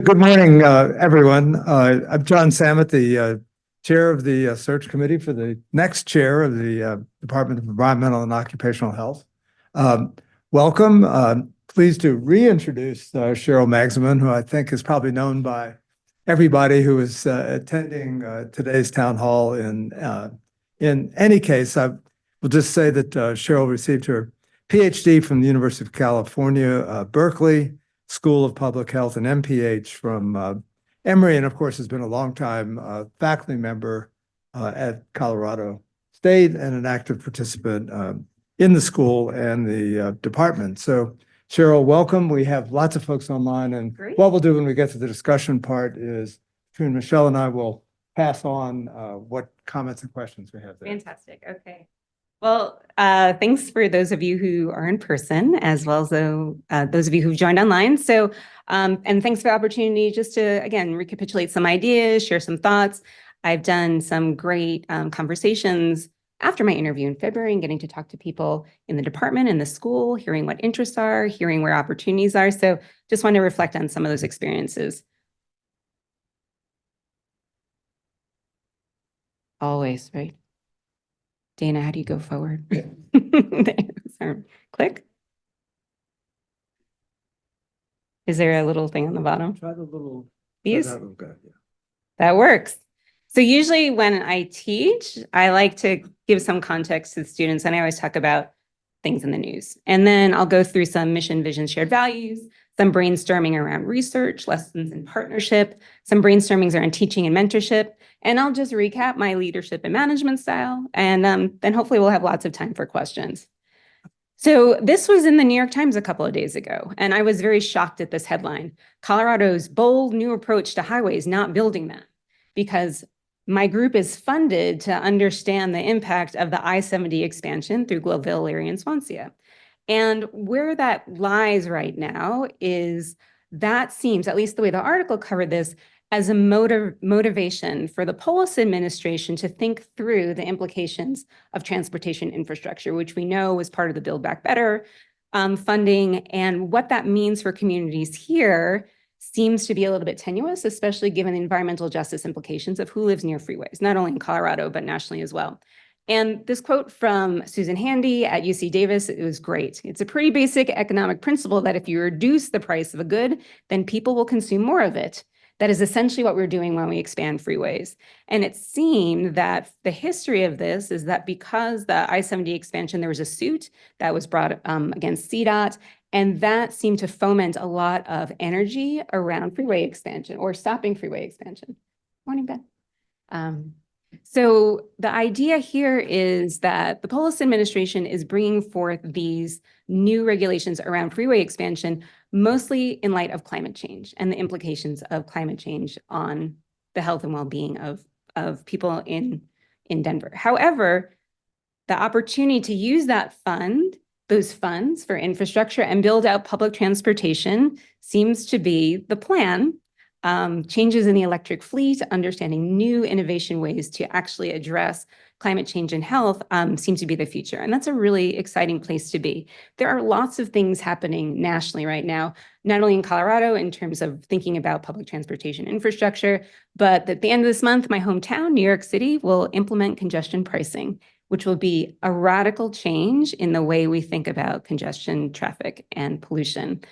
Good morning, everyone. I'm John Samet, the chair of the search committee for the next chair of the Department of Environmental and Occupational Health. Welcome. Pleased to reintroduce Sheryl Magzaman, who I think is probably known by everybody who is attending today's town hall. In any case, I will just say that Sheryl received her PhD from the University of California, Berkeley School of Public Health, and MPH from Emory, and of course has been a longtime faculty member at Colorado State and an active participant in the school and the department. So Sheryl, welcome. We have lots of folks online, and Great. What we'll do when we get to the discussion part is between Michelle and I will pass on what comments and questions we have there. Fantastic. Okay. Well, thanks for those of you who are in person, as well as those of you who've joined online. So, and thanks for the opportunity just to, again, recapitulate some ideas, share some thoughts. I've done some great conversations after my interview in February and getting to talk to people in the department and the school, hearing what interests are, hearing where opportunities are. So just want to reflect on some of those experiences. Always, right? Dana, how do you go forward? Sorry. Click. Is there a little thing on the bottom? Try the little. These? That little guy, yeah. That works. So usually when I teach, I like to give some context to the students, and I always talk about things in the news. And then I'll go through some mission, vision, shared values, some brainstorming around research, lessons in partnership, some brainstormings around teaching and mentorship. And I'll just recap my leadership and management style. And then hopefully we'll have lots of time for questions. So this was in the New York Times a couple of days ago, and I was very shocked at this headline: Colorado's bold new approach to highways, not building them, because my group is funded to understand the impact of the I-70 expansion through Gloville, Larry, and Swansea. And where that lies right now is that seems, at least the way the article covered this, as a motivation for the Polis administration to think through the implications of transportation infrastructure, which we know was part of the Build Back Better funding. And what that means for communities here seems to be a little bit tenuous, especially given the environmental justice implications of who lives near freeways, not only in Colorado, but nationally as well. And this quote from Susan Handy at UC Davis, it was great. It's a pretty basic economic principle that if you reduce the price of a good, then people will consume more of it. That is essentially what we're doing when we expand freeways. And it seemed that the history of this is that because the I-70 expansion, there was a suit that was brought against CDOT, and that seemed to foment a lot of energy around freeway expansion or stopping freeway expansion. Morning, Ben. So the idea here is that the Polis administration is bringing forth these new regulations around freeway expansion, mostly in light of climate change and the implications of climate change on the health and well-being of people in Denver. However, the opportunity to use those funds for infrastructure and build out public transportation seems to be the plan. Changes in the electric fleet, understanding new innovation ways to actually address climate change and health seems to be the future. And that's a really exciting place to be. There are lots of things happening nationally right now, not only in Colorado in terms of thinking about public transportation infrastructure, but at the end of this month, my hometown, New York City, will implement congestion pricing, which will be a radical change in the way we think about congestion, traffic, and pollution.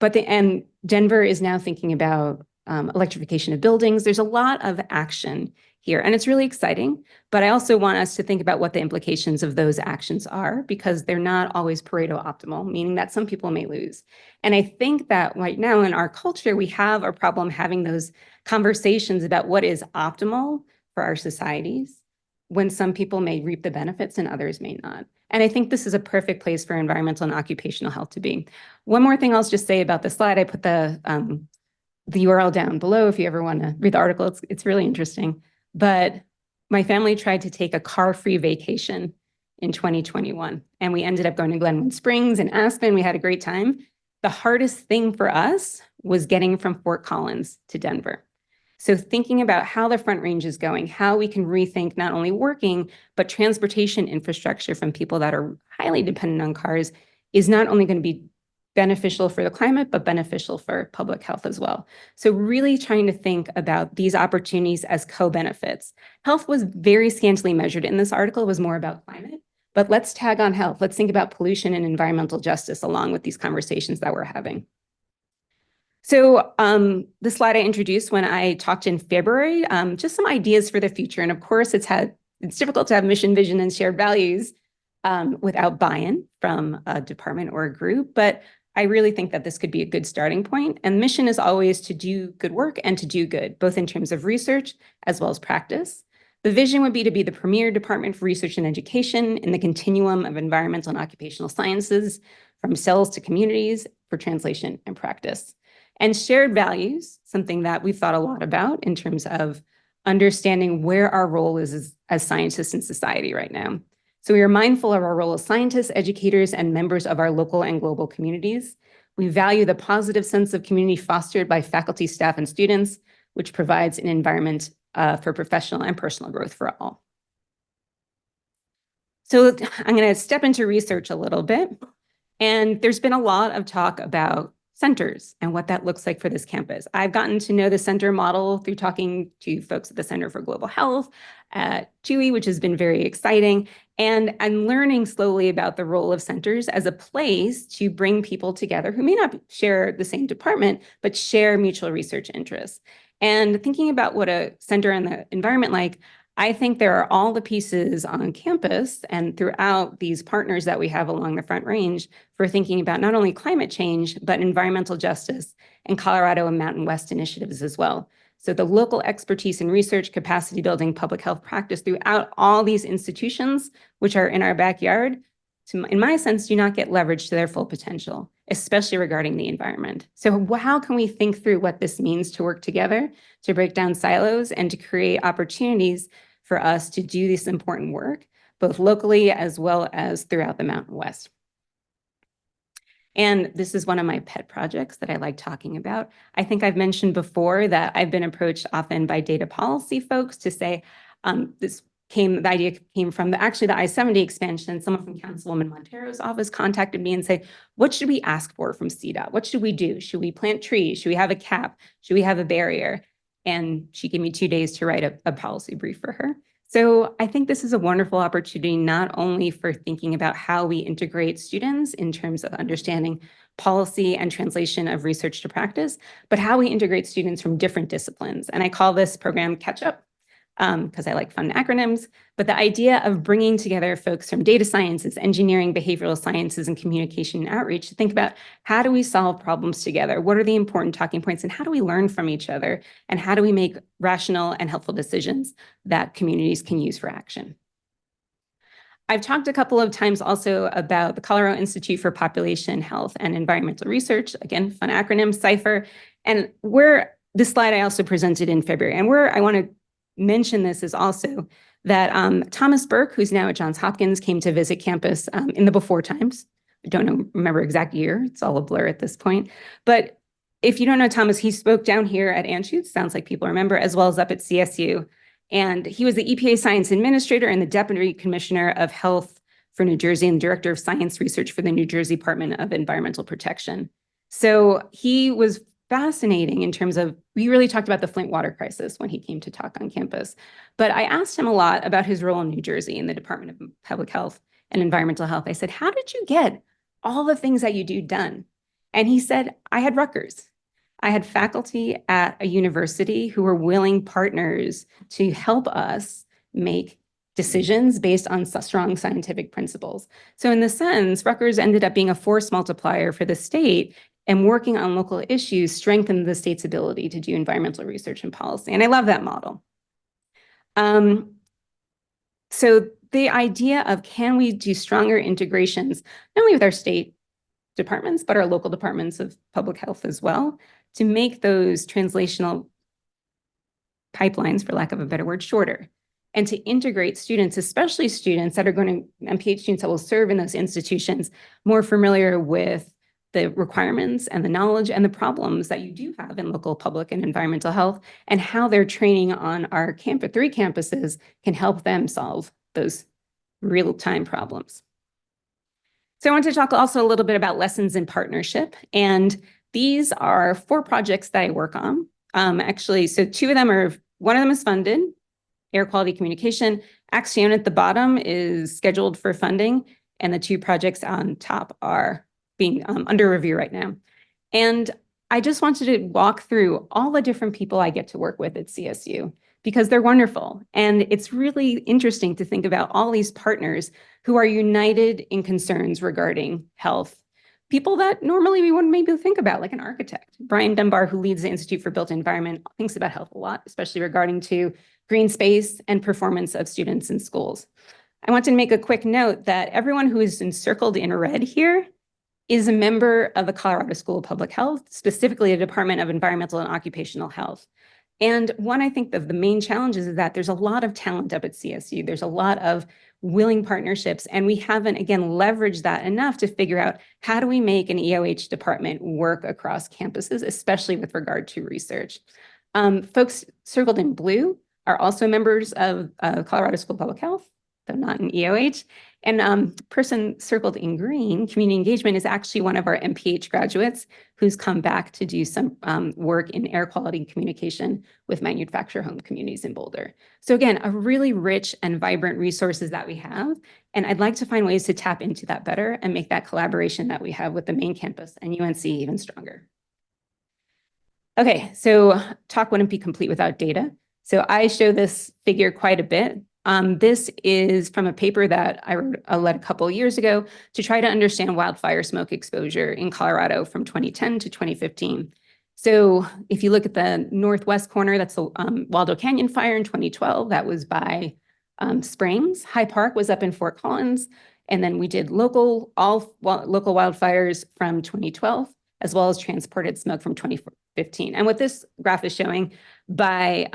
And Denver is now thinking about electrification of buildings. There's a lot of action here, and it's really exciting. But I also want us to think about what the implications of those actions are, because they're not always Pareto optimal, meaning that some people may lose. And I think that right now in our culture, we have a problem having those conversations about what is optimal for our societies, when some people may reap the benefits and others may not. And I think this is a perfect place for environmental and occupational health to be. One more thing I'll just say about the slide, I put the URL down below if you ever want to read the article. It's really interesting. But my family tried to take a car-free vacation in 2021, and we ended up going to Glenwood Springs and Aspen. We had a great time. The hardest thing for us was getting from Fort Collins to Denver. So thinking about how the Front Range is going, how we can rethink not only working, but transportation infrastructure from people that are highly dependent on cars is not only going to be beneficial for the climate, but beneficial for public health as well. So really trying to think about these opportunities as co-benefits. Health was very scantily measured in this article. It was more about climate, but let's tag on health. Let's think about pollution and environmental justice along with these conversations that we're having. So the slide I introduced when I talked in February, just some ideas for the future. And of course, it's difficult to have mission, vision, and shared values without buy-in from a department or a group, but I really think that this could be a good starting point. And mission is always to do good work and to do good, both in terms of research as well as practice. The vision would be to be the premier department for research and education in the continuum of environmental and occupational sciences, from cells to communities, for translation and practice. And shared values, something that we've thought a lot about in terms of understanding where our role is as scientists in society right now. So we are mindful of our role as scientists, educators, and members of our local and global communities. We value the positive sense of community fostered by faculty, staff, and students, which provides an environment for professional and personal growth for all. So I'm going to step into research a little bit. And there's been a lot of talk about centers and what that looks like for this campus. I've gotten to know the center model through talking to folks at the Center for Global Health at TUI, which has been very exciting. And I'm learning slowly about the role of centers as a place to bring people together who may not share the same department, but share mutual research interests. And thinking about what a center and the environment like, I think there are all the pieces on campus and throughout these partners that we have along the Front Range for thinking about not only climate change, but environmental justice and Colorado and Mountain West initiatives as well. So the local expertise in research, capacity building, public health practice throughout all these institutions, which are in our backyard, in my sense, do not get leveraged to their full potential, especially regarding the environment. So how can we think through what this means to work together, to break down silos, and to create opportunities for us to do this important work, both locally as well as throughout the Mountain West? And this is one of my pet projects that I like talking about. I think I've mentioned before that I've been approached often by data policy folks to say, the idea came from the I-70 expansion. Someone from Councilwoman Montero's office contacted me and said, what should we ask for from CDOT? What should we do? Should we plant trees? Should we have a cap? Should we have a barrier? And she gave me 2 days to write a policy brief for her. So I think this is a wonderful opportunity, not only for thinking about how we integrate students in terms of understanding policy and translation of research to practice, but how we integrate students from different disciplines. And I call this program Catch Up, because I like fun acronyms, but the idea of bringing together folks from data sciences, engineering, behavioral sciences, and communication and outreach to think about how do we solve problems together? What are the important talking points, and how do we learn from each other? And how do we make rational and helpful decisions that communities can use for action? I've talked a couple of times also about the Colorado Institute for Population Health and Environmental Research, again, fun acronym, CIPHER, and this slide I also presented in February, and where I want to mention this is also that Thomas Burke, who's now at Johns Hopkins, came to visit campus in the before times. I don't remember exact year. It's all a blur at this point. But if you don't know Thomas, he spoke down here at Anschutz, sounds like people remember, as well as up at CSU. And he was the EPA Science Administrator and the Deputy Commissioner of Health for New Jersey and Director of Science Research for the New Jersey Department of Environmental Protection. So he was fascinating in terms of, we really talked about the Flint water crisis when he came to talk on campus. But I asked him a lot about his role in New Jersey in the Department of Public Health and Environmental Health. I said, how did you get all the things that you do done? And he said, I had Rutgers. I had faculty at a university who were willing partners to help us make decisions based on strong scientific principles. So in the sense, Rutgers ended up being a force multiplier for the state, and working on local issues strengthened the state's ability to do environmental research and policy. And I love that model. So the idea of, can we do stronger integrations, not only with our state departments, but our local departments of public health as well, to make those translational pipelines, for lack of a better word, shorter, and to integrate students, especially students that are going to, and PhD students that will serve in those institutions, more familiar with the requirements and the knowledge and the problems that you do have in local public and environmental health, and how their training on our 3 campuses can help them solve those real-time problems. So I want to talk also a little bit about lessons in partnership. And these are 4 projects that I work on. Actually, so one of them is funded, air quality communication. Axion at the bottom is scheduled for funding, and the 2 projects on top are being under review right now. And I just wanted to walk through all the different people I get to work with at CSU because they're wonderful. And it's really interesting to think about all these partners who are united in concerns regarding health. People that normally we wouldn't maybe think about, like an architect. Brian Dunbar, who leads the Institute for Built Environment, thinks about health a lot, especially regarding to green space and performance of students in schools. I want to make a quick note that everyone who is encircled in red here is a member of the Colorado School of Public Health, specifically the Department of Environmental and Occupational Health. And one, I think of the main challenges is that there's a lot of talent up at CSU. There's a lot of willing partnerships, and we haven't, again, leveraged that enough to figure out how do we make an EOH department work across campuses, especially with regard to research. Folks circled in blue are also members of Colorado School of Public Health, though not in EOH. And person circled in green, community engagement, is actually one of our MPH graduates who's come back to do some work in air quality communication with manufacturer home communities in Boulder. So again, a really rich and vibrant resources that we have. And I'd like to find ways to tap into that better and make that collaboration that we have with the main campus and UNC even stronger. Okay, so talk wouldn't be complete without data. So I show this figure quite a bit. This is from a paper that I led a couple of years ago to try to understand wildfire smoke exposure in Colorado from 2010 to 2015. So if you look at the northwest corner, that's the Waldo Canyon fire in 2012. That was by Springs. High Park was up in Fort Collins. And then we did local wildfires from 2012, as well as transported smoke from 2015. And what this graph is showing by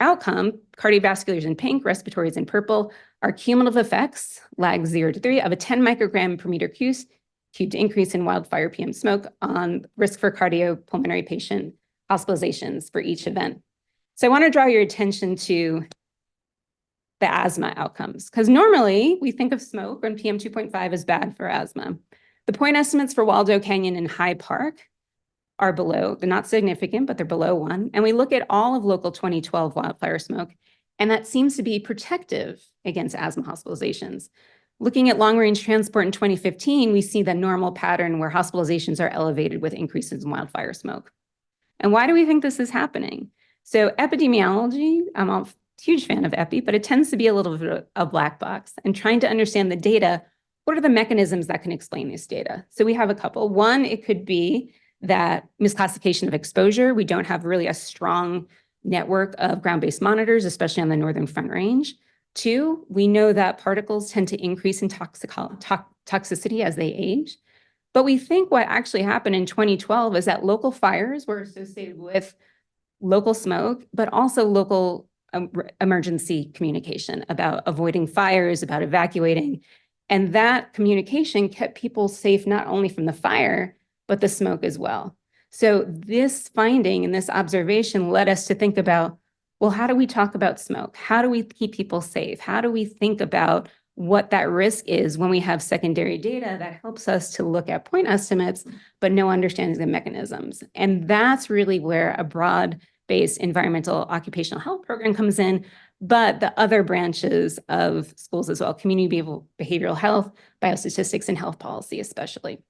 outcome, cardiovascular is in pink, respiratory is in purple, our cumulative effects lag 0 to 3 of a 10 microgram per meter cubed increase in wildfire PM smoke on risk for cardiopulmonary patient hospitalizations for each event. So I want to draw your attention to the asthma outcomes, because normally we think of smoke and PM 2.5 as bad for asthma. The point estimates for Waldo Canyon and High Park are below, they're not significant, but they're below 1. And we look at all of local 2012 wildfire smoke, and that seems to be protective against asthma hospitalizations. Looking at long-range transport in 2015, we see the normal pattern where hospitalizations are elevated with increases in wildfire smoke. And why do we think this is happening? So epidemiology, I'm a huge fan of epi, but it tends to be a little bit of a black box. And trying to understand the data, what are the mechanisms that can explain this data? So we have a couple. One, it could be that misclassification of exposure. We don't have really a strong network of ground-based monitors, especially on the Northern Front Range. 2, we know that particles tend to increase in toxicity as they age. But we think what actually happened in 2012 is that local fires were associated with local smoke, but also local emergency communication about avoiding fires, about evacuating. And that communication kept people safe not only from the fire, but the smoke as well. So this finding and this observation led us to think about, well, how do we talk about smoke? How do we keep people safe? How do we think about what that risk is when we have secondary data that helps us to look at point estimates, but no understanding of the mechanisms? And that's really where a broad-based environmental occupational health program comes in, but the other branches of schools as well, community behavioral health, biostatistics, and health policy especially.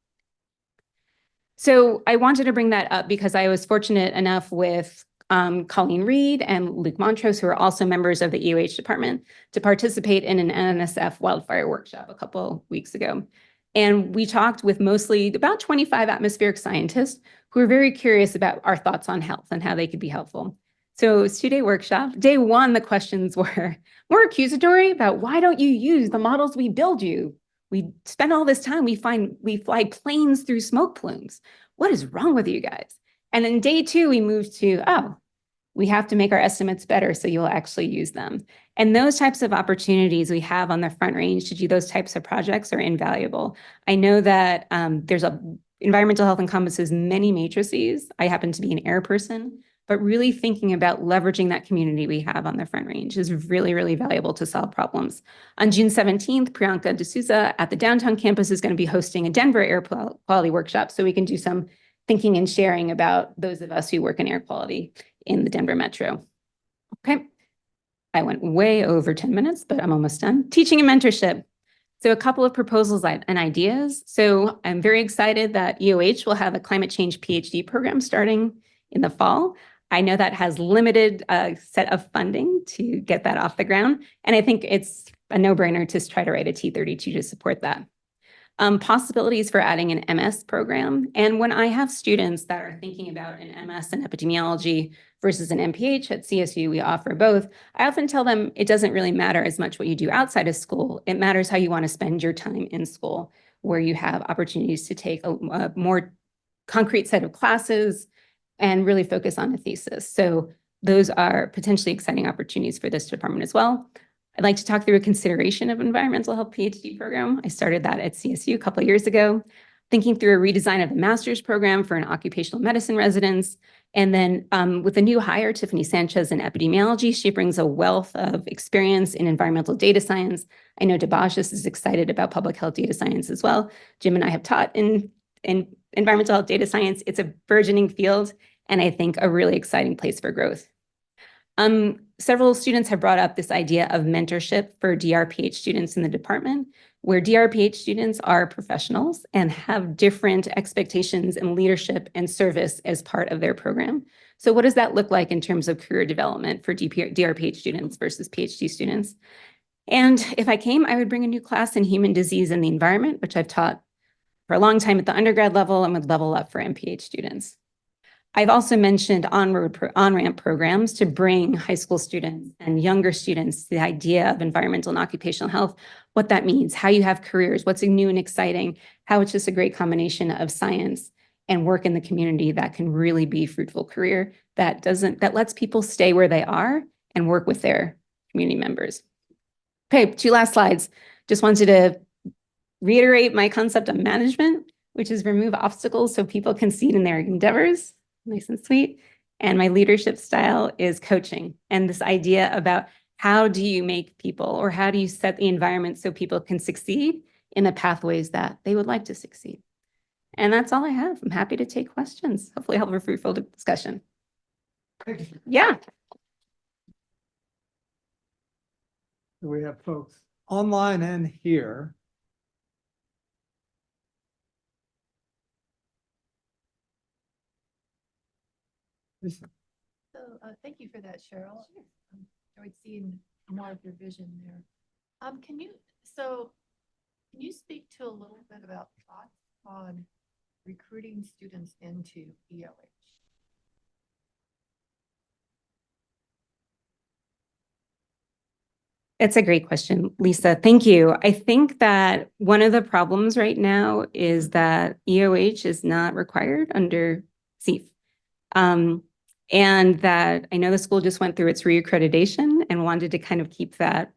So I wanted to bring that up because I was fortunate enough with Colleen Reed and Luke Montrose, who are also members of the EOH department, to participate in an NSF wildfire workshop a couple weeks ago. And we talked with mostly about 25 atmospheric scientists who were very curious about our thoughts on health and how they could be helpful. So it was a 2-day workshop. Day 1, the questions were more accusatory about why don't you use the models we build you? We spend all this time, we fly planes through smoke plumes. What is wrong with you guys? And then day 2, we moved to, we have to make our estimates better so you'll actually use them. And those types of opportunities we have on the Front Range to do those types of projects are invaluable. I know that environmental health encompasses many matrices. I happen to be an air person. but really thinking about leveraging that community we have on the Front Range is really, really valuable to solve problems. On June 17th, Priyanka D'Souza at the downtown campus is going to be hosting a Denver air quality workshop, so we can do some thinking and sharing about those of us who work in air quality in the Denver metro. Okay, I went way over 10 minutes, but I'm almost done. Teaching and mentorship. So a couple of proposals and ideas. So I'm very excited that EOH will have a climate change PhD program starting in the fall. I know that has limited set of funding to get that off the ground. And I think it's a no-brainer to try to write a T32 to support that. Possibilities for adding an MS program. And when I have students that are thinking about an MS in epidemiology versus an MPH at CSU, we offer both. I often tell them it doesn't really matter as much what you do outside of school. It matters how you want to spend your time in school, where you have opportunities to take a more concrete set of classes and really focus on a thesis. So those are potentially exciting opportunities for this department as well. I'd like to talk through a consideration of environmental health PhD program. I started that at CSU a couple of years ago, thinking through a redesign of the master's program for an occupational medicine residence. And then with a new hire, Tiffany Sanchez in epidemiology, she brings a wealth of experience in environmental data science. I know Debashis is excited about public health data science as well. Jim and I have taught in environmental health data science. It's a burgeoning field, and I think a really exciting place for growth. Several students have brought up this idea of mentorship for DRPH students in the department, where DRPH students are professionals and have different expectations in leadership and service as part of their program. So what does that look like in terms of career development for DRPH students versus PhD students? And if I came, I would bring a new class in human disease and the environment, which I've taught for a long time at the undergrad level and would level up for MPH students. I've also mentioned on-ramp programs to bring high school students and younger students to the idea of environmental and occupational health, what that means, how you have careers, what's new and exciting, how it's just a great combination of science and work in the community that can really be a fruitful career that lets people stay where they are and work with their community members. Okay, 2 last slides. Just wanted to reiterate my concept of management, which is remove obstacles so people can succeed in their endeavors. Nice and sweet. And my leadership style is coaching. And this idea about how do you make people, or how do you set the environment so people can succeed in the pathways that they would like to succeed. And that's all I have. I'm happy to take questions. Hopefully have a fruitful discussion. Yeah. We have folks online and here. So thank you for that, Sheryl. Enjoyed seeing more of your vision there. Can you speak to a little bit about thoughts on recruiting students into EOH? It's a great question, Lisa. Thank you. I think that one of the problems right now is that EOH is not required under CEF. And that I know the school just went through its reaccreditation and wanted to kind of keep that,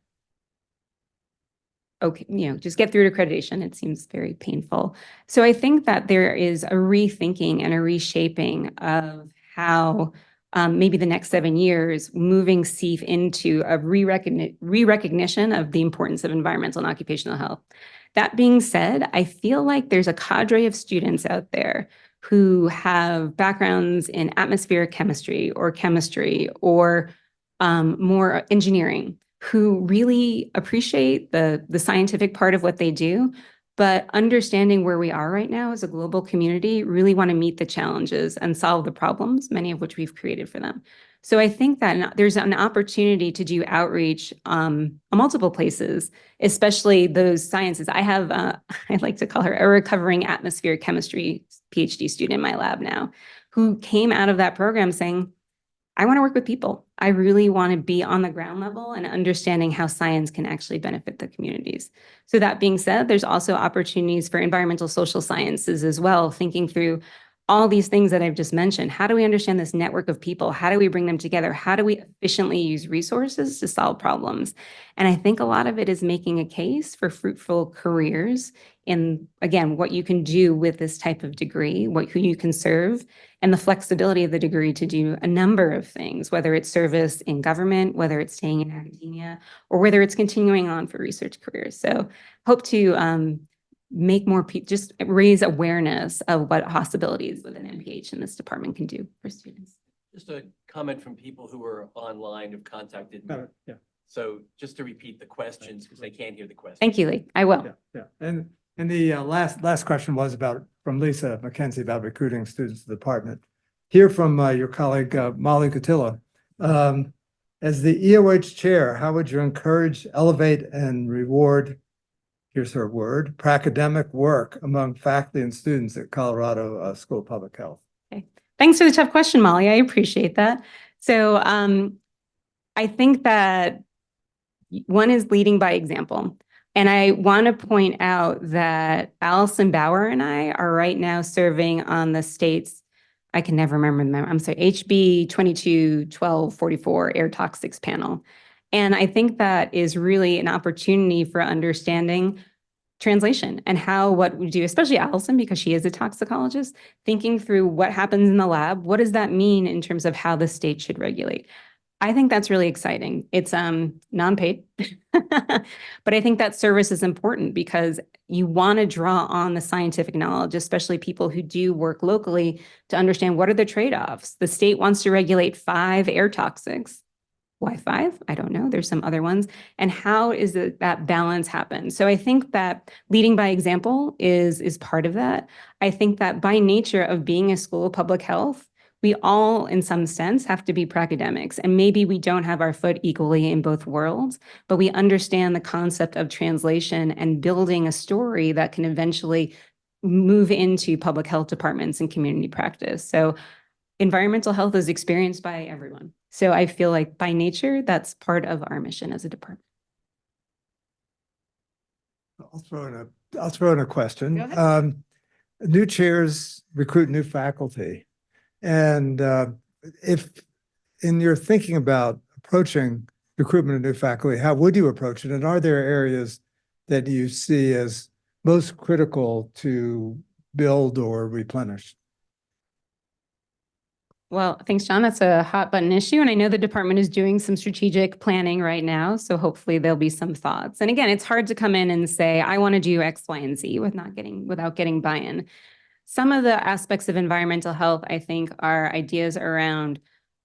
okay, just get through accreditation. It seems very painful. So I think that there is a rethinking and a reshaping of how maybe the next 7 years, moving CEF into a re-recognition of the importance of environmental and occupational health. That being said, I feel like there's a cadre of students out there who have backgrounds in atmospheric chemistry or more engineering, who really appreciate the scientific part of what they do, but understanding where we are right now as a global community, really want to meet the challenges and solve the problems, many of which we've created for them. So I think that there's an opportunity to do outreach on multiple places, especially those sciences. I have, I like to call her a recovering atmospheric chemistry PhD student in my lab now, who came out of that program saying, I want to work with people. I really want to be on the ground level and understanding how science can actually benefit the communities. So that being said, there's also opportunities for environmental social sciences as well, thinking through all these things that I've just mentioned. How do we understand this network of people? How do we bring them together? How do we efficiently use resources to solve problems? And I think a lot of it is making a case for fruitful careers in, again, what you can do with this type of degree, who you can serve, and the flexibility of the degree to do a number of things, whether it's service in government, whether it's staying in academia, or whether it's continuing on for research careers. So hope to make more people, just raise awareness of what possibilities with an MPH in this department can do for students. Just a comment from people who are online who've contacted me. Yeah. So just to repeat the questions, because they can't hear the question. Thank you, Lee. I will. Yeah. And the last question was from Lisa McKenzie about recruiting students to the department. Hear from your colleague, Molly Cotilla. As the EOH chair, how would you encourage, elevate, and reward, here's her word, academic work among faculty and students at Colorado School of Public Health? Okay. Thanks for the tough question, Molly. I appreciate that. So I think that one is leading by example. And I want to point out that Allison Bauer and I are right now serving on the state's, I can never remember, I'm sorry, HB 22-1244 air toxics panel. And I think that is really an opportunity for understanding translation and what we do, especially Allison, because she is a toxicologist, thinking through what happens in the lab. What does that mean in terms of how the state should regulate? I think that's really exciting. It's non-paid, but I think that service is important because you want to draw on the scientific knowledge, especially people who do work locally, to understand what are the trade-offs. The state wants to regulate 5 air toxics. Why 5? I don't know. There's some other ones. And how is that balance happen? So I think that leading by example is part of that. I think that by nature of being a school of public health, we all, in some sense, have to be academics. And maybe we don't have our foot equally in both worlds, but we understand the concept of translation and building a story that can eventually move into public health departments and community practice. So environmental health is experienced by everyone. So I feel like by nature, that's part of our mission as a department. I'll throw in a question. Go ahead. New chairs recruit new faculty. And if in your thinking about approaching recruitment of new faculty, how would you approach it? And are there areas that you see as most critical to build or replenish? Well, thanks, John. That's a hot button issue. And I know the department is doing some strategic planning right now. So hopefully there'll be some thoughts. And again, it's hard to come in and say, I want to do X, Y, and Z without getting buy-in. Some of the aspects of environmental health, I think, are ideas around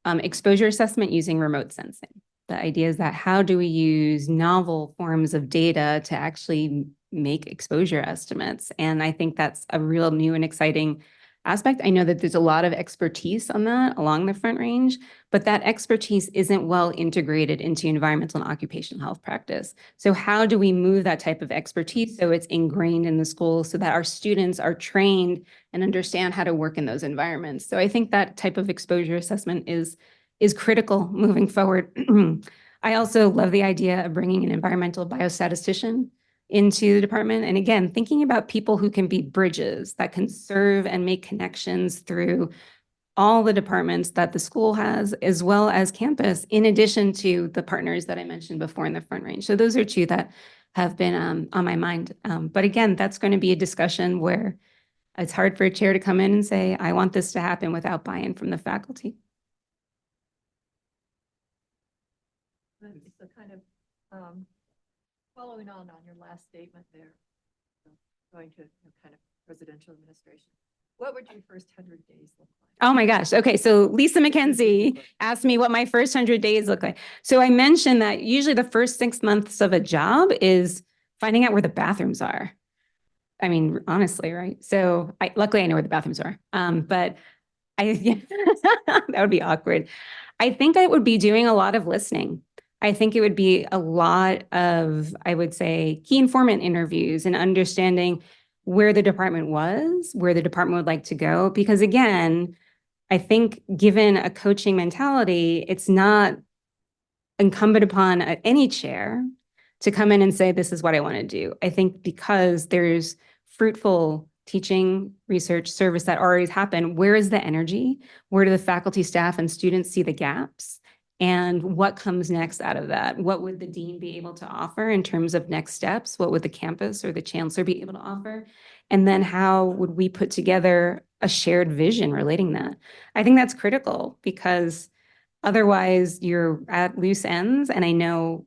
exposure assessment using remote sensing. The idea is that how do we use novel forms of data to actually make exposure estimates? And I think that's a real new and exciting aspect. I know that there's a lot of expertise on that along the Front Range, but that expertise isn't well integrated into environmental and occupational health practice. So how do we move that type of expertise so it's ingrained in the school so that our students are trained and understand how to work in those environments? So I think that type of exposure assessment is critical moving forward. I also love the idea of bringing an environmental biostatistician into the department. And again, thinking about people who can be bridges that can serve and make connections through all the departments that the school has, as well as campus, in addition to the partners that I mentioned before in the Front Range. So those are 2 that have been on my mind. But again, that's going to be a discussion where it's hard for a chair to come in and say, I want this to happen without buy-in from the faculty. So kind of following on your last statement there, going to kind of presidential administration, what would your first 100 days look like? Oh my gosh. Okay. So Lisa McKenzie asked me what my first 100 days look like. So I mentioned that usually the first 6 months of a job is finding out where the bathrooms are. I mean, honestly, right? So luckily I know where the bathrooms are. But that would be awkward. I think I would be doing a lot of listening. I think it would be a lot of, I would say, key informant interviews and understanding where the department was, where the department would like to go. Because again, I think given a coaching mentality, it's not incumbent upon any chair to come in and say, this is what I want to do. I think because there's fruitful teaching, research, service that already happened, where is the energy? Where do the faculty, staff, and students see the gaps? And what comes next out of that? What would the dean be able to offer in terms of next steps? What would the campus or the chancellor be able to offer? And then how would we put together a shared vision relating that? I think that's critical because otherwise you're at loose ends. And I know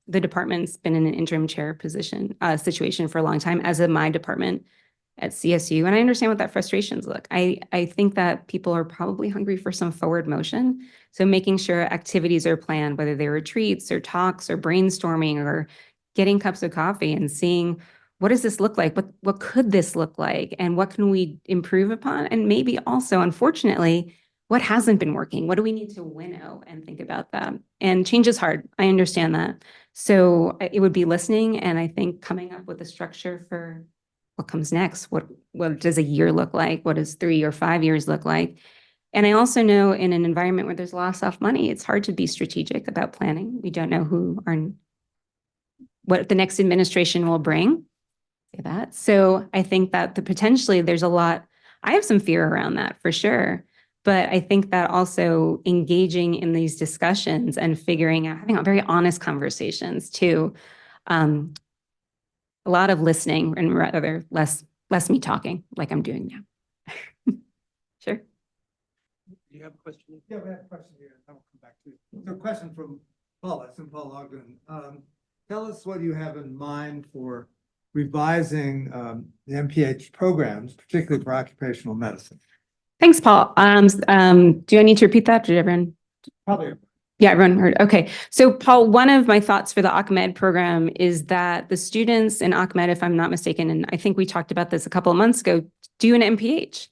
the department's been in an interim chair position, situation for a long time, as in my department at CSU. And I understand what that frustrations look. I think that people are probably hungry for some forward motion. So making sure activities are planned, whether they're retreats or talks or brainstorming or getting cups of coffee and seeing what does this look like? What could this look like? And what can we improve upon? And maybe also, unfortunately, what hasn't been working? What do we need to winnow and think about that? And change is hard. I understand that. So it would be listening and I think coming up with a structure for what comes next. What does a year look like? What does 3 or 5 years look like? And I also know in an environment where there's a lot of soft money, it's hard to be strategic about planning. We don't know what the next administration will bring. Say that. So I think that potentially there's a lot, I have some fear around that for sure. But I think that also engaging in these discussions and figuring out, having very honest conversations too. A lot of listening and rather less me talking like I'm doing now. Sure. Do you have a question? Yeah, we have a question here. I will come back to it. So a question from Paul, that's from Paul Ogden. Tell us what you have in mind for revising the MPH programs, particularly for occupational medicine. Thanks, Paul. Do I need to repeat that? Did everyone? Probably. Yeah, everyone heard. Okay. So Paul, one of my thoughts for the OCMED program is that the students in OCMED, if I'm not mistaken, and I think we talked about this a couple of months ago, do an MPH.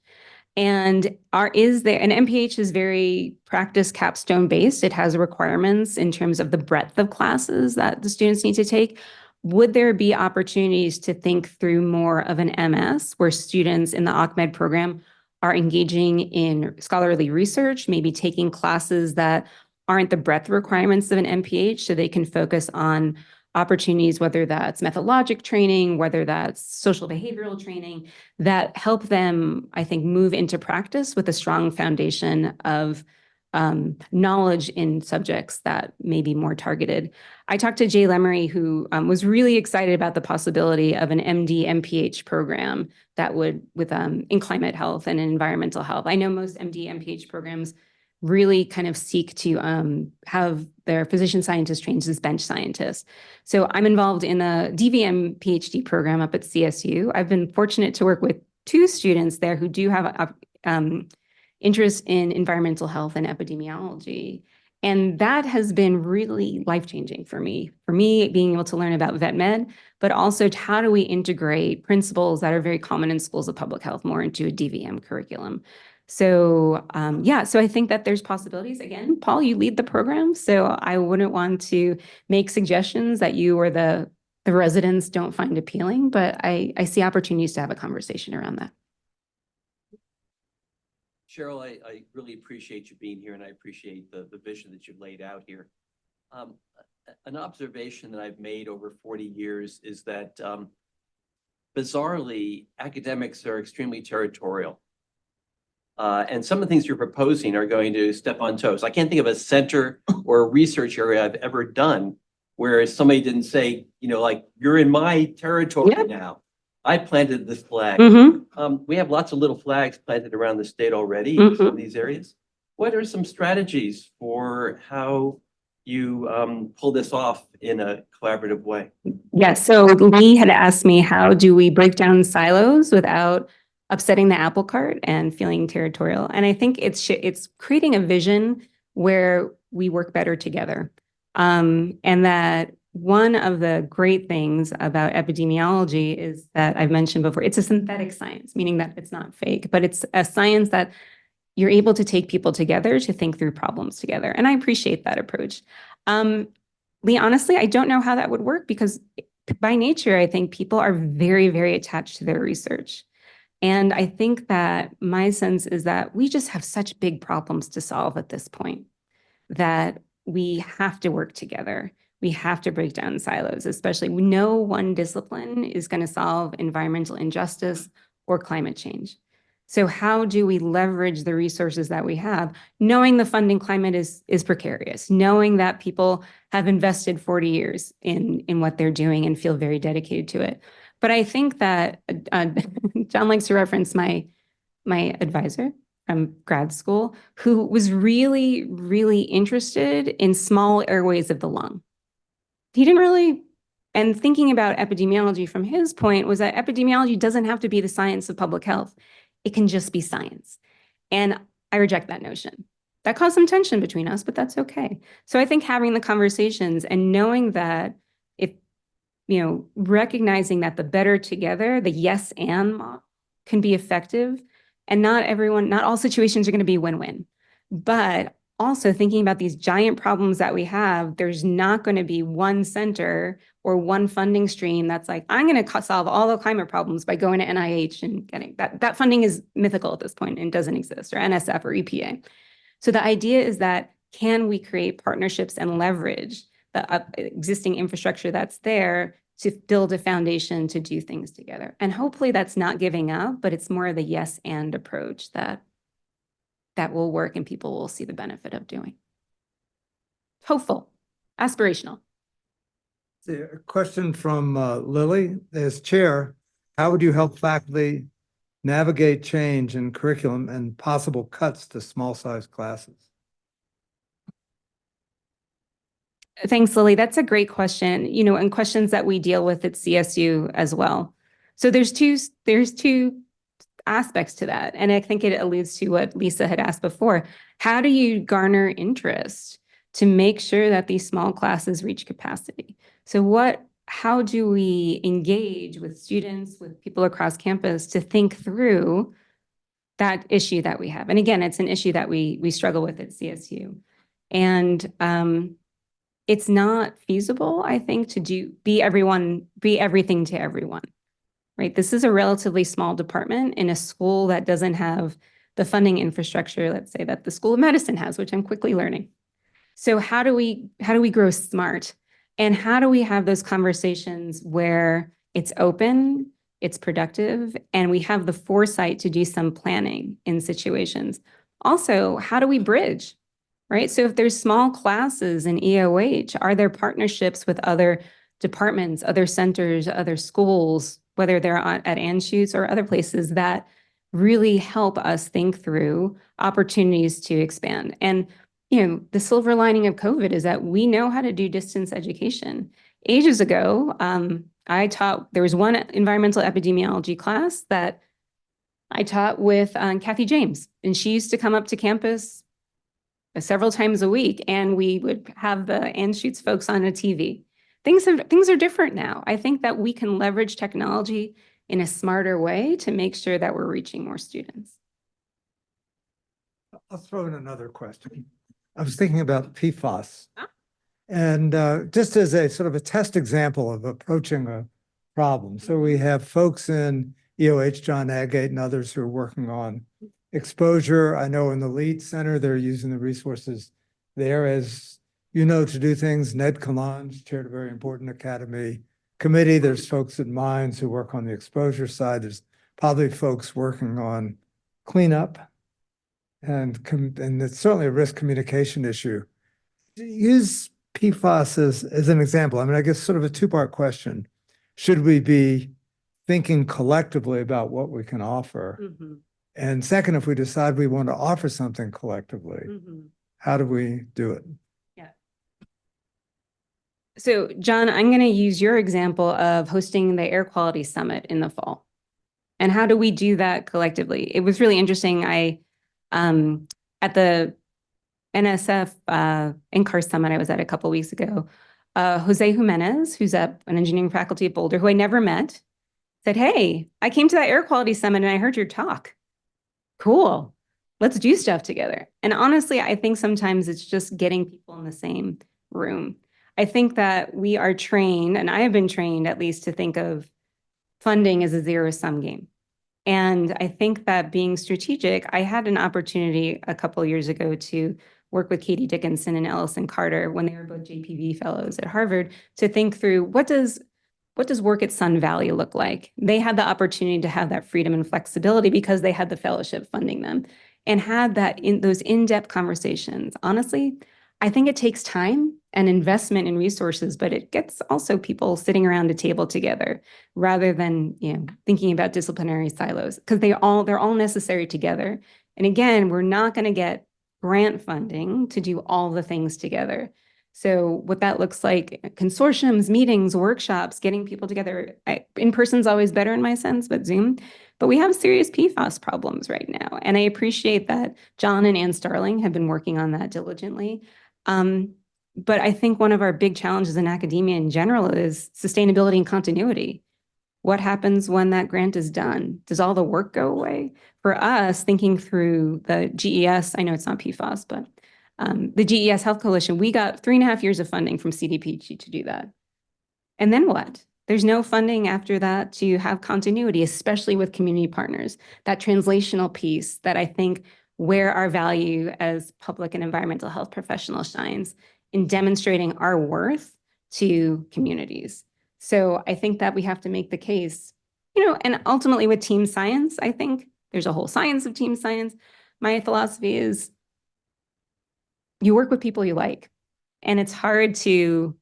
And an MPH is very practice capstone based. It has requirements in terms of the breadth of classes that the students need to take. Would there be opportunities to think through more of an MS where students in the OCMED program are engaging in scholarly research, maybe taking classes that aren't the breadth requirements of an MPH, so they can focus on opportunities, whether that's methodologic training, whether that's social behavioral training, that help them, I think, move into practice with a strong foundation of knowledge in subjects that may be more targeted. I talked to Jay Lemery, who was really excited about the possibility of an MD MPH program that would, in climate health and environmental health. I know most MD MPH programs really kind of seek to have their physician scientists trained as bench scientists. So I'm involved in a DVM PhD program up at CSU. I've been fortunate to work with 2 students there who do have interest in environmental health and epidemiology. And that has been really life-changing for me being able to learn about vet med, but also how do we integrate principles that are very common in schools of public health more into a DVM curriculum. So so I think that there's possibilities. Again, Paul, you lead the program, so I wouldn't want to make suggestions that you or the residents don't find appealing, but I see opportunities to have a conversation around that. Sheryl, I really appreciate you being here and I appreciate the vision that you've laid out here. An observation that I've made over 40 years is that bizarrely, academics are extremely territorial. And some of the things you're proposing are going to step on toes. I can't think of a center or a research area I've ever done where somebody didn't say, like, you're in my territory now. I planted this flag. We have lots of little flags planted around the state already in some of these areas. What are some strategies for how you pull this off in a collaborative way? Yeah, so Lee had asked me, how do we break down silos without upsetting the apple cart and feeling territorial? And I think it's creating a vision where we work better together. And that one of the great things about epidemiology is that I've mentioned before, it's a synthetic science, meaning that it's not fake, but it's a science that you're able to take people together to think through problems together. And I appreciate that approach. Lee, honestly, I don't know how that would work because by nature, I think people are very, very attached to their research. And I think that my sense is that we just have such big problems to solve at this point that we have to work together. We have to break down silos, especially we know one discipline is going to solve environmental injustice or climate change. So how do we leverage the resources that we have, knowing the funding climate is precarious, knowing that people have invested 40 years in what they're doing and feel very dedicated to it. But I think that John likes to reference my advisor from grad school, who was really, really interested in small airways of the lung. He didn't really, and thinking about epidemiology from his point was that epidemiology doesn't have to be the science of public health. It can just be science. And I reject that notion. That caused some tension between us, but that's okay. So I think having the conversations and knowing that if, recognizing that the better together, the yes and model can be effective, and not all situations are going to be win-win, but also thinking about these giant problems that we have, there's not going to be one center or one funding stream that's like, I'm going to solve all the climate problems by going to NIH and getting that funding is mythical at this point and doesn't exist, or NSF or EPA. So the idea is that, can we create partnerships and leverage the existing infrastructure that's there to build a foundation to do things together? And hopefully that's not giving up, but it's more of the yes and approach that will work and people will see the benefit of doing. Hopeful, aspirational. A question from Lily. As chair, how would you help faculty navigate change in curriculum and possible cuts to small size classes? Thanks, Lily. That's a great question, and questions that we deal with at CSU as well. So there's two aspects to that. And I think it alludes to what Lisa had asked before. How do you garner interest to make sure that these small classes reach capacity? So how do we engage with students, with people across campus to think through that issue that we have? And again, it's an issue that we struggle with at CSU. And it's not feasible, I think, to be everything to everyone. Right? This is a relatively small department in a school that doesn't have the funding infrastructure, let's say, that the School of Medicine has, which I'm quickly learning. So how do we grow smart? And how do we have those conversations where it's open, it's productive, and we have the foresight to do some planning in situations? Also, how do we bridge? Right? So if there's small classes in EOH, are there partnerships with other departments, other centers, other schools, whether they're at Anschutz or other places, that really help us think through opportunities to expand? And, the silver lining of COVID is that we know how to do distance education. Ages ago, there was one environmental epidemiology class that I taught with Kathy James, and she used to come up to campus several times a week, and we would have the Anschutz folks on a TV. Things are different now. I think that we can leverage technology in a smarter way to make sure that we're reaching more students. I'll throw in another question. I was thinking about PFAS. And just as a sort of a test example of approaching a problem. So we have folks in EOH, John Agate and others who are working on exposure. I know in the LEAD Center, they're using the resources there as to do things. Ned Kalange chaired a very important academy committee. There's folks at Mines who work on the exposure side. There's probably folks working on cleanup. And it's certainly a risk communication issue. Use PFAS as an example. I mean, I guess sort of a two-part question. Should we be thinking collectively about what we can offer? Mm-hmm. And second, if we decide we want to offer something collectively, how do we do it? Yeah. So, John, I'm going to use your example of hosting the Air Quality Summit in the fall. And how do we do that collectively? It was really interesting. At the NSF NCAR Summit I was at a couple of weeks ago, Jose Jimenez, who's an engineering faculty at Boulder, who I never met, said, "Hey, I came to that Air Quality Summit and I heard your talk. Cool. Let's do stuff together." And honestly, I think sometimes it's just getting people in the same room. I think that we are trained, and I have been trained at least, to think of funding as a zero-sum game. And I think that being strategic, I had an opportunity a couple of years ago to work with Katie Dickinson and Ellison Carter when they were both JPV fellows at Harvard to think through, what does what does work at Sun Valley look like? They had the opportunity to have that freedom and flexibility because they had the fellowship funding them and had that in those in-depth conversations. Honestly, I think it takes time and investment in resources, but it gets also people sitting around a table together rather than, thinking about disciplinary silos because they're all necessary together. And again, we're not going to get grant funding to do all the things together. So what that looks like, consortiums, meetings, workshops, getting people together. In person's always better in my sense, but Zoom. But we have serious PFAS problems right now. And I appreciate that John and Ann Starling have been working on that diligently. But I think one of our big challenges in academia in general is sustainability and continuity. What happens when that grant is done? Does all the work go away? For us, thinking through the GES, I know it's not PFAS, but the GES Health Coalition, we got 3.5 years of funding from CDPG to do that. And then what? There's no funding after that to have continuity, especially with community partners. That translational piece that I think where our value as public and environmental health professionals shines in demonstrating our worth to communities. So I think that we have to make the case, and ultimately with team science, I think there's a whole science of team science. My philosophy is you work with people you like, and it's hard to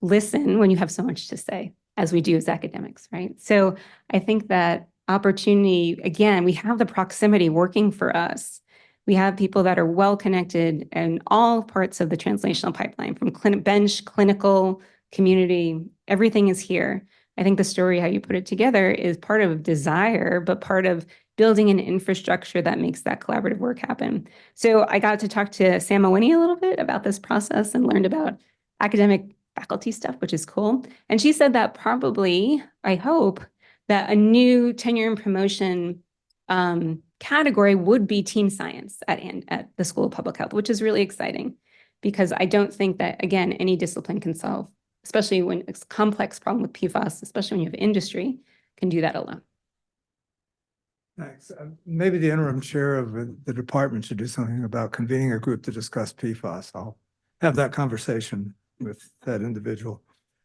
listen when you have so much to say, as we do as academics, right? So I think that opportunity, again, we have the proximity working for us. We have people that are well connected in all parts of the translational pipeline, from bench, clinical, community, everything is here. I think the story, how you put it together, is part of desire, but part of building an infrastructure that makes that collaborative work happen. So I got to talk to Sam Owini a little bit about this process and learned about academic faculty stuff, which is cool. And she said that probably, I hope, that a new tenure and promotion category would be team science at the School of Public Health, which is really exciting because I don't think that, again, any discipline can solve, especially when it's a complex problem with PFAS, especially when you have industry, can do that alone. Thanks. Maybe the interim chair of the department should do something about convening a group to discuss PFAS. I'll have that conversation with that individual.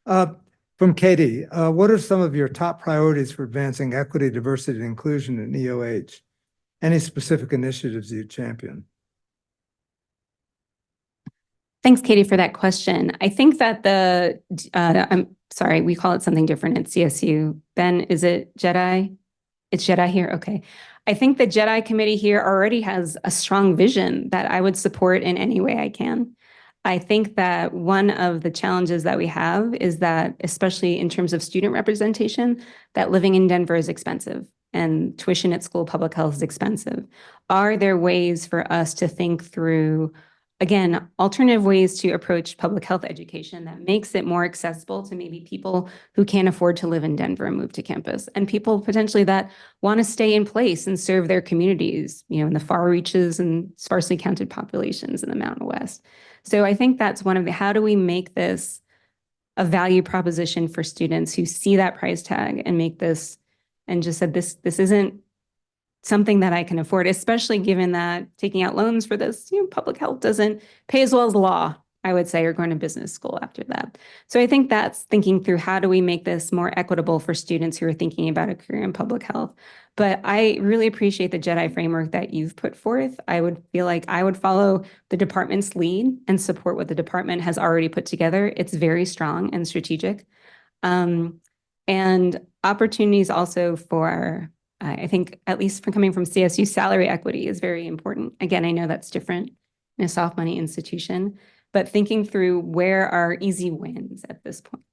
From Katie, what are some of your top priorities for advancing equity, diversity, and inclusion in EOH? Any specific initiatives you champion? Thanks, Katie, for that question. I think that I'm sorry, we call it something different at CSU. Ben, is it JEDI? It's JEDI here? Okay. I think the JEDI committee here already has a strong vision that I would support in any way I can. I think that one of the challenges that we have is that, especially in terms of student representation, that living in Denver is expensive and tuition at School of Public Health is expensive. Are there ways for us to think through, again, alternative ways to approach public health education that makes it more accessible to maybe people who can't afford to live in Denver and move to campus, and people potentially that want to stay in place and serve their communities, in the far reaches and sparsely counted populations in the Mountain West. So I think that's one of the, how do we make this a value proposition for students who see that price tag and make this, and just said, this isn't something that I can afford, especially given that taking out loans for this, public health doesn't pay as well as law, I would say, or going to business school after that. So I think that's thinking through how do we make this more equitable for students who are thinking about a career in public health. But I really appreciate the JEDI framework that you've put forth. I would feel like I would follow the department's lead and support what the department has already put together. It's very strong and strategic. And opportunities also for, I think, at least from coming from CSU, salary equity is very important. Again, I know that's different in a soft money institution, but thinking through where are easy wins at this point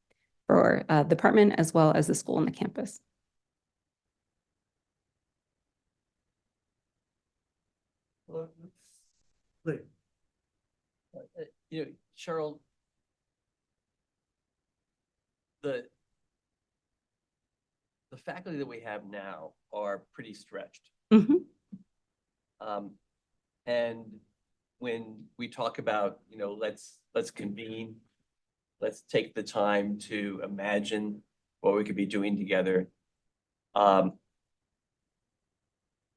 for the department as well as the school and the campus. Sheryl, the faculty that we have now are pretty stretched. Mm-hmm. And when we talk about, let's convene, let's take the time to imagine what we could be doing together.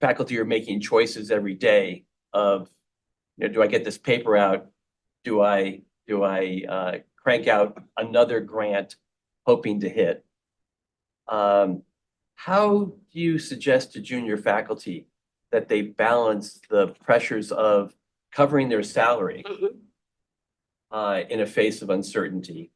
Faculty are making choices every day of, do I get this paper out? Do I crank out another grant hoping to hit? How do you suggest to junior faculty that they balance the pressures of covering their salary in a face of uncertainty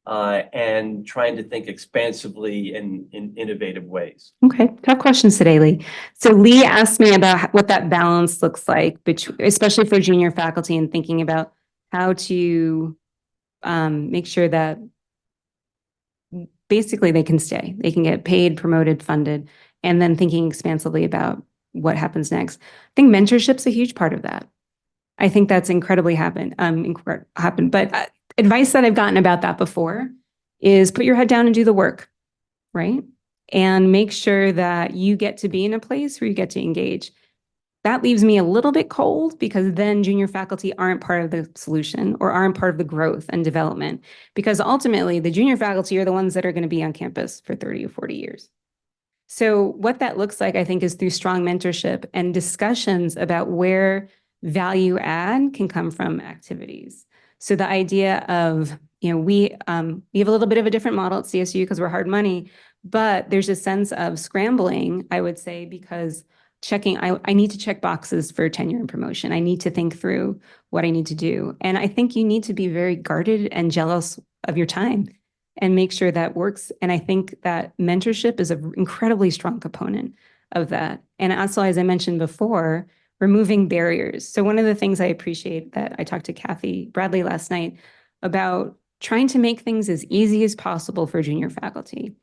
and trying to think expansively in innovative ways? Okay, tough questions today, Lee. So Lee asked me about what that balance looks like, especially for junior faculty, and thinking about how to make sure that basically they can stay, they can get paid, promoted, funded, and then thinking expansively about what happens next. I think mentorship's a huge part of that. I think that's incredibly happened. But advice that I've gotten about that before is put your head down and do the work, right? And make sure that you get to be in a place where you get to engage. That leaves me a little bit cold because then junior faculty aren't part of the solution or aren't part of the growth and development, because ultimately the junior faculty are the ones that are going to be on campus for 30 or 40 years. So what that looks like, I think, is through strong mentorship and discussions about where value add can come from activities. So the idea of, we have a little bit of a different model at CSU because we're hard money, but there's a sense of scrambling, I would say, because I need to check boxes for tenure and promotion. I need to think through what I need to do. And I think you need to be very guarded and jealous of your time and make sure that works. And I think that mentorship is an incredibly strong component of that. And also, as I mentioned before, removing barriers. So one of the things I appreciate that I talked to Kathy Bradley last night about trying to make things as easy as possible for junior faculty.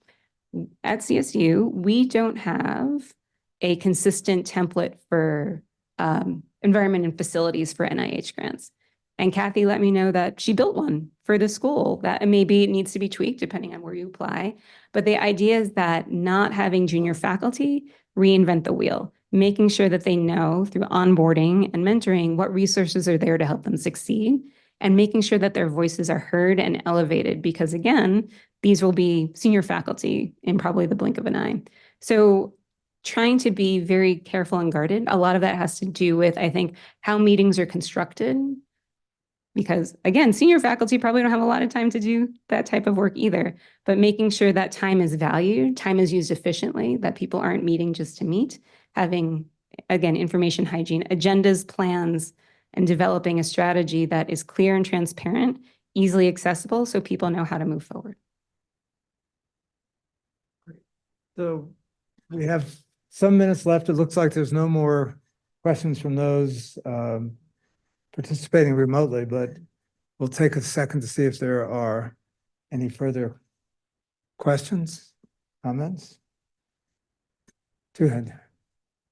At CSU, we don't have a consistent template for environment and facilities for NIH grants. And Kathy let me know that she built one for the school, that maybe it needs to be tweaked depending on where you apply. But the idea is that not having junior faculty reinvent the wheel, making sure that they know through onboarding and mentoring what resources are there to help them succeed, and making sure that their voices are heard and elevated, because again, these will be senior faculty in probably the blink of an eye. So trying to be very careful and guarded. A lot of that has to do with, I think, how meetings are constructed. Because again, senior faculty probably don't have a lot of time to do that type of work either, but making sure that time is valued, time is used efficiently, that people aren't meeting just to meet, having, again, information hygiene, agendas, plans, and developing a strategy that is clear and transparent, easily accessible, so people know how to move forward. So we have some minutes left. It looks like there's no more questions from those participating remotely, but we'll take a second to see if there are any further questions, comments. Go ahead.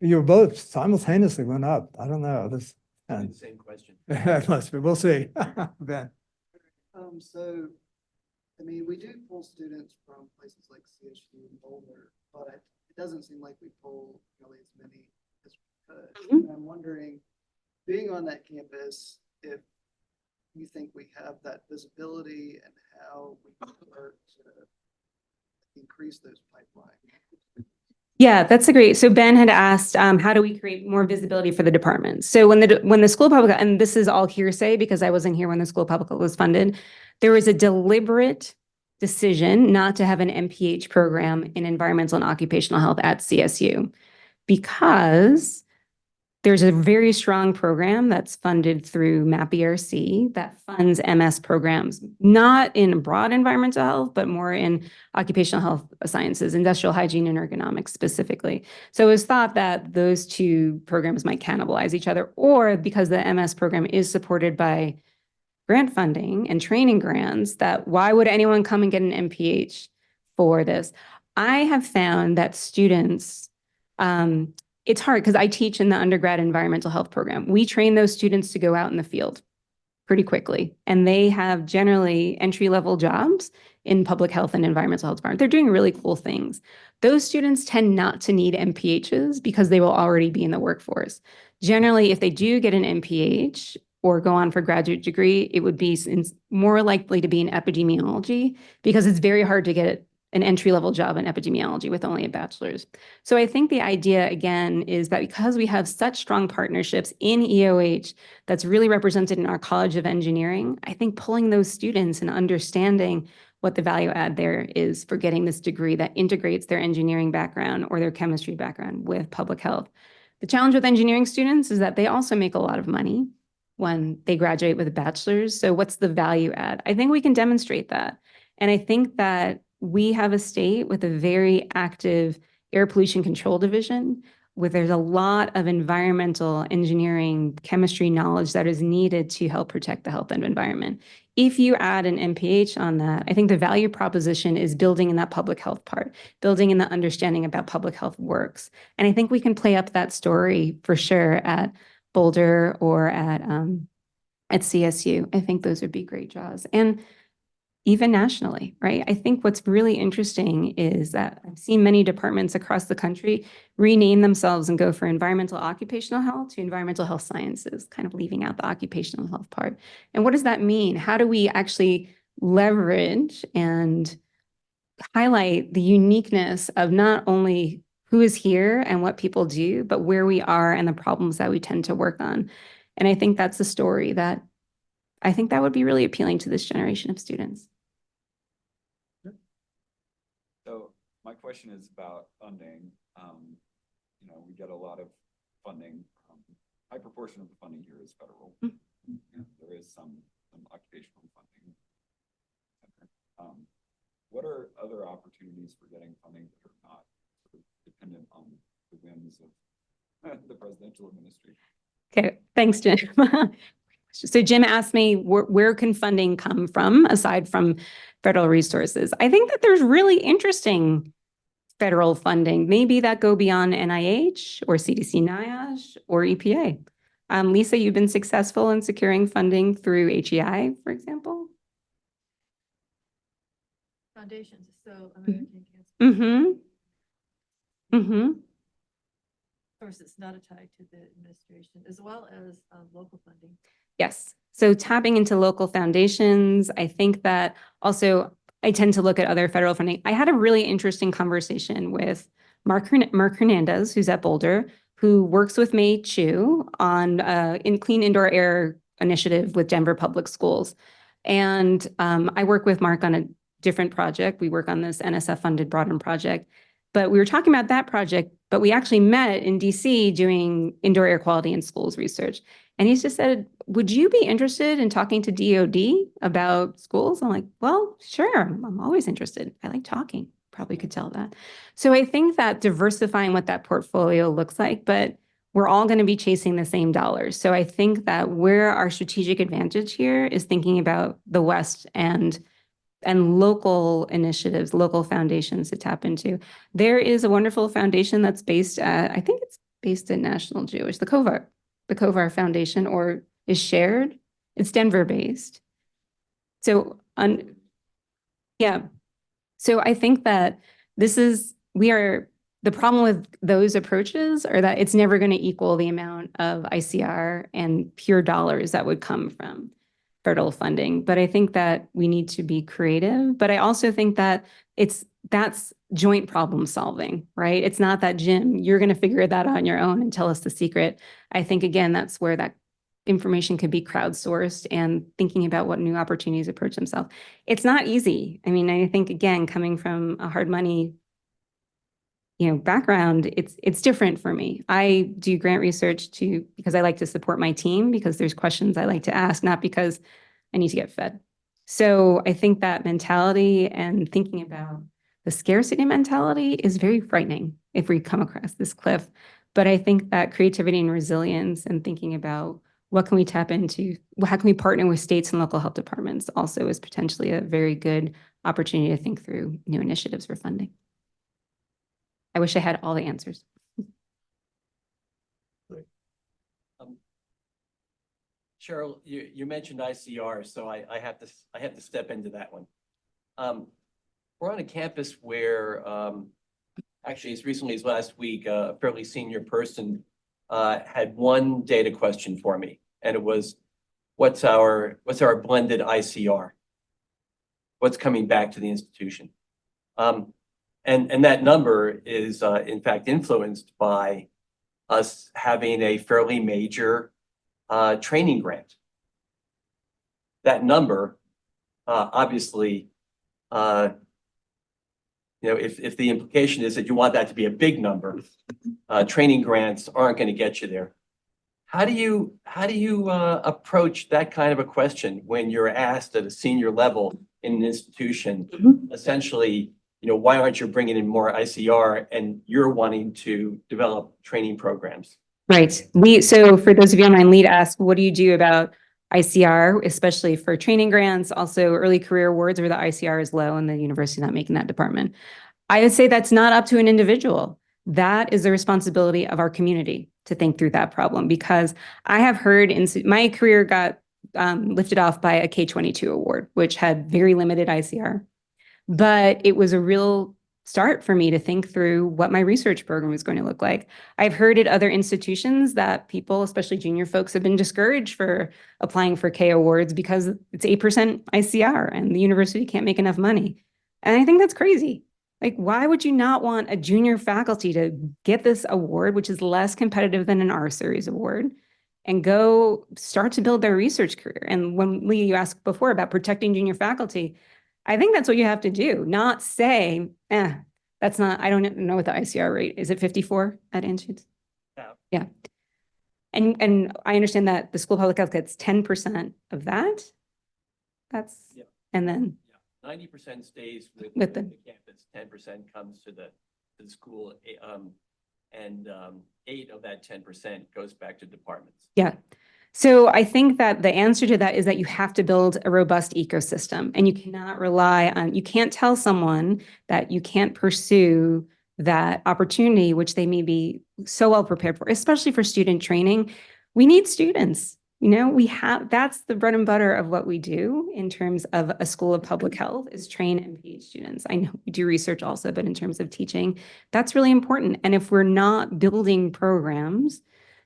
You were both simultaneously went up. I don't know. This Same question. must be. We'll see. Ben. So, I mean, we do pull students from places like CSU and Boulder, but it doesn't seem like we pull really as many as we could. And I'm wondering, being on that campus, if you think we have that visibility and how we can work to increase those pipelines. Yeah, that's a great. So Ben had asked, how do we create more visibility for the department? So when the school public, and this is all hearsay because I wasn't here when the school public was funded, there was a deliberate decision not to have an MPH program in environmental and occupational health at CSU, because there's a very strong program that's funded through MAP-ERC that funds MS programs, not in broad environmental health, but more in occupational health sciences, industrial hygiene and ergonomics specifically. So it was thought that those two programs might cannibalize each other, or because the MS program is supported by grant funding and training grants, that why would anyone come and get an MPH for this? I have found that students, it's hard because I teach in the undergrad environmental health program. We train those students to go out in the field pretty quickly, and they have generally entry-level jobs in public health and environmental health department. They're doing really cool things. Those students tend not to need MPHs because they will already be in the workforce. Generally, if they do get an MPH or go on for graduate degree, it would be more likely to be in epidemiology, because it's very hard to get an entry-level job in epidemiology with only a bachelor's. So I think the idea, again, is that because we have such strong partnerships in EOH that's really represented in our College of Engineering, I think pulling those students and understanding what the value add there is for getting this degree that integrates their engineering background or their chemistry background with public health. The challenge with engineering students is that they also make a lot of money when they graduate with a bachelor's. So what's the value add? I think we can demonstrate that. And I think that we have a state with a very active air pollution control division, where there's a lot of environmental engineering, chemistry knowledge that is needed to help protect the health and environment. If you add an MPH on that, I think the value proposition is building in that public health part, building in the understanding about public health works. And I think we can play up that story for sure at Boulder or at CSU. I think those would be great draws. And even nationally, right? I think what's really interesting is that I've seen many departments across the country rename themselves and go for environmental occupational health to environmental health sciences, kind of leaving out the occupational health part. And what does that mean? How do we actually leverage and highlight the uniqueness of not only who is here and what people do, but where we are and the problems that we tend to work on? And I think that's a story that I think that would be really appealing to this generation of students. So my question is about funding. You know, we get a lot of funding. High proportion of the funding here is federal. There is some occupational funding. What are other opportunities for getting funding that are not sort of dependent on the whims of the presidential administration? Okay, thanks, Jim. So Jim asked me, where can funding come from aside from federal resources? I think that there's really interesting federal funding, maybe that go beyond NIH or CDC NIOSH or EPA. Lisa, you've been successful in securing funding through HEI, for example? Foundations, so American Cancer. Of course, it's not tied to the administration, as well as local funding. Yes. So tapping into local foundations, I think that also I tend to look at other federal funding. I had a really interesting conversation with Mark Hernandez, who's at Boulder, who works with May Chu on in clean indoor air initiative with Denver Public Schools. And I work with Mark on a different project. We work on this NSF funded broadband project, but we were talking about that project, but we actually met in DC doing indoor air quality in schools research. And he's just said, would you be interested in talking to DOD about schools? I'm like, well, sure, I'm always interested. I like talking, probably could tell that. So I think that diversifying what that portfolio looks like, but we're all going to be chasing the same dollars. So I think that where our strategic advantage here is thinking about the West and local initiatives, local foundations to tap into. There is a wonderful foundation that's based at, I think it's based at National Jewish, the Kovar Foundation, or is shared. It's Denver based. So yeah. So I think that the problem with those approaches are that it's never going to equal the amount of ICR and pure dollars that would come from federal funding. But I think that we need to be creative. But I also think that that's joint problem solving, right? It's not that, Jim, you're going to figure that out on your own and tell us the secret. I think, again, that's where that information could be crowdsourced and thinking about what new opportunities approach themselves. It's not easy. I mean, I think, again, coming from a hard money background, it's different for me. I do grant research because I like to support my team, because there's questions I like to ask, not because I need to get fed. So I think that mentality and thinking about the scarcity mentality is very frightening if we come across this cliff. But I think that creativity and resilience and thinking about what can we tap into, how can we partner with states and local health departments also is potentially a very good opportunity to think through new initiatives for funding. I wish I had all the answers. Sheryl, you mentioned ICR, so I have to step into that one. We're on a campus where actually as recently as last week, a fairly senior person had one data question for me, and it was, what's our blended ICR? What's coming back to the institution? And that number is in fact influenced by us having a fairly major training grant. That number obviously if the implication is that you want that to be a big number, training grants aren't going to get you there. How do you approach that kind of a question when you're asked at a senior level in an institution, essentially, why aren't you bringing in more ICR and you're wanting to develop training programs? Right. So for those of you on my lead ask, what do you do about ICR, especially for training grants, also early career awards where the ICR is low and the university not making that department? I would say that's not up to an individual. That is the responsibility of our community to think through that problem, because I have heard my career got lifted off by a K-22 award, which had very limited ICR, but it was a real start for me to think through what my research program was going to look like. I've heard at other institutions that people, especially junior folks, have been discouraged for applying for K awards because it's 8% ICR and the university can't make enough money. And I think that's crazy. Like, why would you not want a junior faculty to get this award, which is less competitive than an R Series award, and go start to build their research career? And when Lee, you asked before about protecting junior faculty, I think that's what you have to do, not say, that's not, I don't know what the ICR rate is. It 54 at Anschutz? Yeah. And I understand that the School of Public Health gets 10% of that. And then 90% stays with the the campus, 10% comes to the school, and 8 of that 10% goes back to departments. Yeah. So I think that the answer to that is that you have to build a robust ecosystem, and you cannot rely on, you can't tell someone that you can't pursue that opportunity, which they may be so well prepared for, especially for student training. We need students. That's the bread and butter of what we do in terms of a School of Public Health, is train and PhD students. I know we do research also, but in terms of teaching, that's really important. And if we're not building programs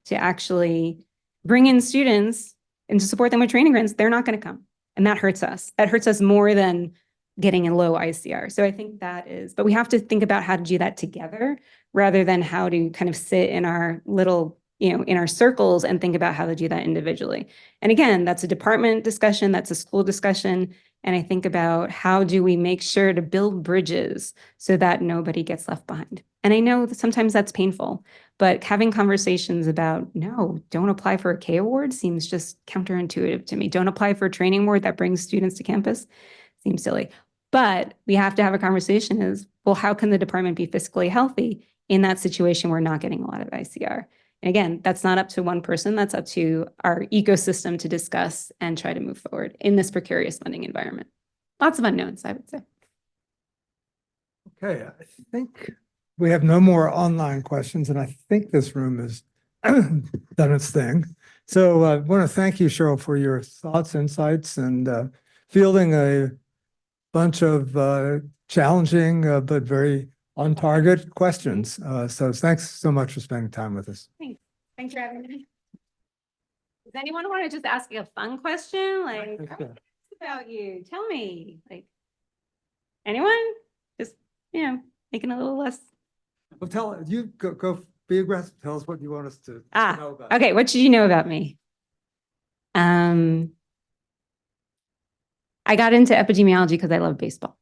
to actually bring in students and to support them with training grants, they're not going to come. And that hurts us. That hurts us more than getting a low ICR. So I think but we have to think about how to do that together rather than how to kind of sit in our little, in our circles and think about how to do that individually. And again, that's a department discussion, that's a school discussion. And I think about how do we make sure to build bridges so that nobody gets left behind. And I know that sometimes that's painful, but having conversations about, no, don't apply for a K award seems just counterintuitive to me. Don't apply for a training award that brings students to campus seems silly. But we have to have a conversation is, well, how can the department be fiscally healthy in that situation? We're not getting a lot of ICR. And again, that's not up to one person. That's up to our ecosystem to discuss and try to move forward in this precarious funding environment. Lots of unknowns, I would say. Okay, I think we have no more online questions, and I think this room has done its thing. So I want to thank you, Sheryl, for your thoughts, insights, and fielding a bunch of challenging but very on target questions. So thanks so much for spending time with us. Thanks for having me. Does anyone want to just ask a fun question? Like, about you? Tell me. Like, anyone? Just, making a little less. Well, tell you go be aggressive. Tell us what you want us to know about. Okay. What should you know about me? I got into epidemiology because I love baseball.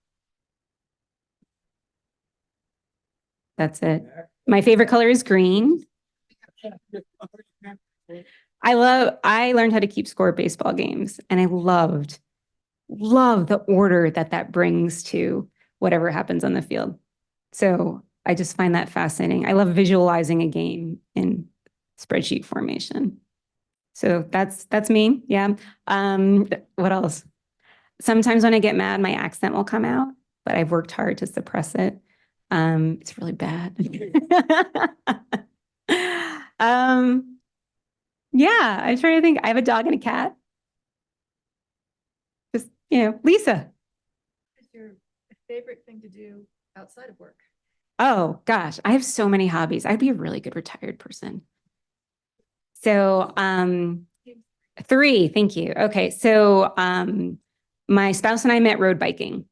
That's it. My favorite color is green. I learned how to keep score at baseball games, and I love the order that brings to whatever happens on the field. So I just find that fascinating. I love visualizing a game in spreadsheet formation. So that's me. Yeah. What else? Sometimes when I get mad, my accent will come out, but I've worked hard to suppress it. It's really bad. Yeah, I'm trying to think. I have a dog and a cat. Just, Lisa. What is your favorite thing to do outside of work? Oh gosh, I have so many hobbies. I'd be a really good retired person. So, 3, thank you. Okay, so my spouse and I met road biking.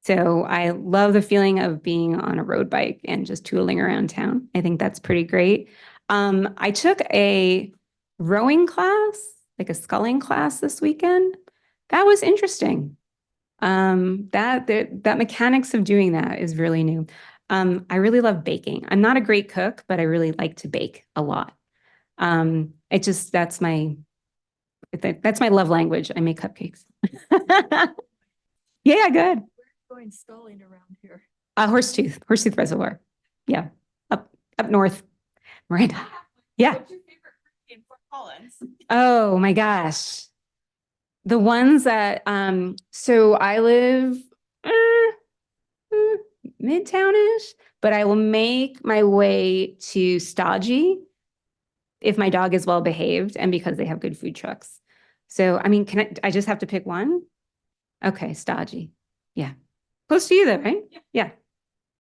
So I love the feeling of being on a road bike and just tooling around town. I think that's pretty great. I took a rowing class, like a sculling class this weekend. That was interesting. That mechanics of doing that is really new. I really love baking. I'm not a great cook, but I really like to bake a lot. That's my love language. I make cupcakes. Yeah, good. We're going sculling around here. Horsetooth Reservoir. Yeah, up north. Right. Yeah. What's your favorite in Fort Collins? Oh my gosh. The ones that, so I live midtownish, but I will make my way to Stodgy if my dog is well behaved and because they have good food trucks. So, I mean, I just have to pick one? Okay, Stodgy. Yeah. Close to you though, right? Yeah.